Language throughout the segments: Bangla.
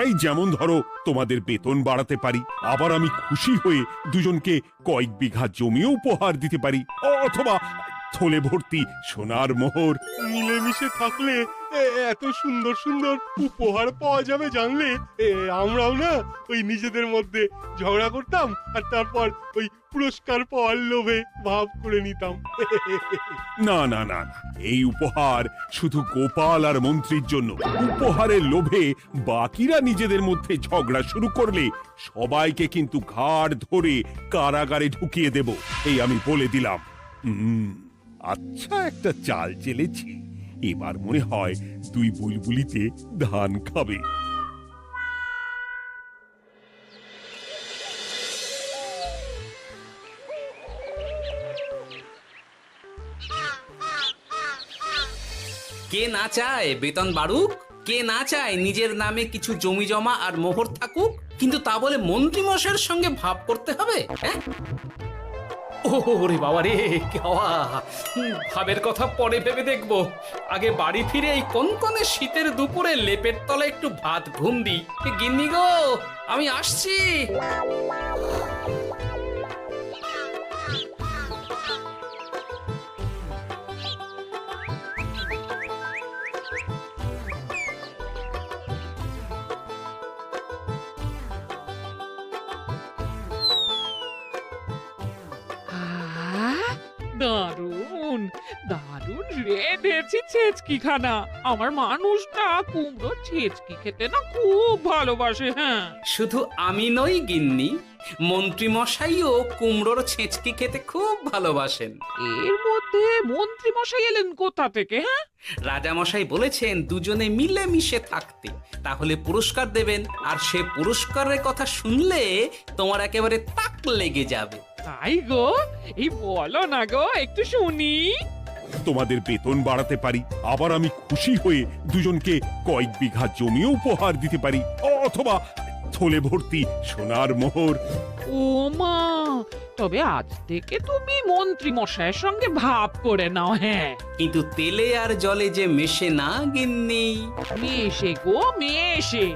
এই যেমন ধরো তোমাদের বেতন বাড়াতে পারি, আবার আমি খুশি হয়ে দুজনকে কয়েক বিঘা জমিও উপহার দিতে পারি, অথবা থলে ভর্তি সোনার মোহর। মিলেমিশে থাকলে এত সুন্দর সুন্দর উপহার পাওয়া যাবে জানলে আমরাও না ওই নিজেদের মধ্যে ঝগড়া করতাম আর তারপর ওই পুরস্কার পাওয়ার লোভে ভাব করে নিতাম। না না না না, এই উপহার শুধু গোপাল আর মন্ত্রীর জন্য। উপহারের লোভে বাকিরা নিজেদের মধ্যে ঝগড়া শুরু করলে সবাইকে কিন্তু ঘাড় ধরে কারাগারে ঢুকিয়ে দেব, এই আমি বলে দিলাম। আচ্ছা, একটা চাল চেলেছি, এবার মনে হয় দুই বুলবুলিতে ধান খাবে। কে না চায় বেতন বাড়ুক, কে না চায় নিজের নামে কিছু জমি জমা আর মোহর থাকুক, কিন্তু তা বলে মন্ত্রী মশাইয়ের সঙ্গে ভাব করতে হবে? হ্যাঁ, ওরে বাবা রে, কেওয়া ভাবের কথা পরে ভেবে দেখবো। আগে বাড়ি ফিরে এই কনকনে শীতের দুপুরে লেপের তলায় একটু ভাত ঘুম দি। গিন্নি গো, আমি আসছি। দারুণ দারুণ রেঁধেছি ছেচকি খানা। আমার মানুষটা কুমড়ো ছেচকি খেতে না খুব ভালোবাসে। হ্যাঁ, শুধু আমি নই গিন্নি, মন্ত্রী মশাইও কুমড়োর ছেঁচকি খেতে খুব ভালোবাসেন। এর মধ্যে মন্ত্রী মশাই এলেন কোথা থেকে? হ্যাঁ, রাজা মশাই বলেছেন দুজনে মিলে মিশে থাকতে, তাহলে পুরস্কার দেবেন, আর সে পুরস্কারের কথা শুনলে তোমার একেবারে তাক লেগে যাবে। তাই গো, এই বলো না গো, একটু শুনি। তোমাদের বেতন বাড়াতে পারি, আবার আমি খুশি হয়ে দুজনকে কয়েক বিঘা জমিও উপহার দিতে পারি, অথবা থলে ভর্তি সোনার মোহর। ও মা, তবে আজ থেকে তুমি মন্ত্রী মশাইয়ের সঙ্গে ভাব করে নাও। হ্যাঁ, কিন্তু তেলে আর জলে যে মেশে না গিন্নি। মেশে গো মেশে,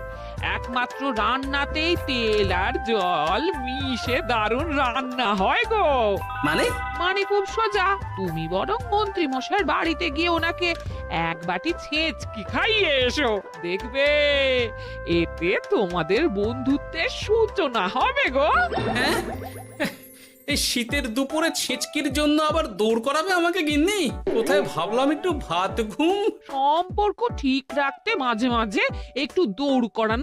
একমাত্র রান্নাতেই তেল আর জল মিশে দারুণ রান্না হয় গো। মানে? মানে খুব সোজা, তুমি বরং মন্ত্রী মশাইয়ের বাড়িতে গিয়ে ওনাকে এক বাটি ছেঁচকি খাইয়ে এসো, দেখবে এতে তোমাদের বন্ধুত্বের সূচনা হবে গো। হ্যাঁ, এই শীতের দুপুরে ছেঁচকির জন্য আবার দৌড় করাবে আমাকে গিন্নি? কোথায় ভাবলাম একটু ভাত ঘুম। সম্পর্ক ঠিক রাখতে মাঝে মাঝে একটু দৌড় করানো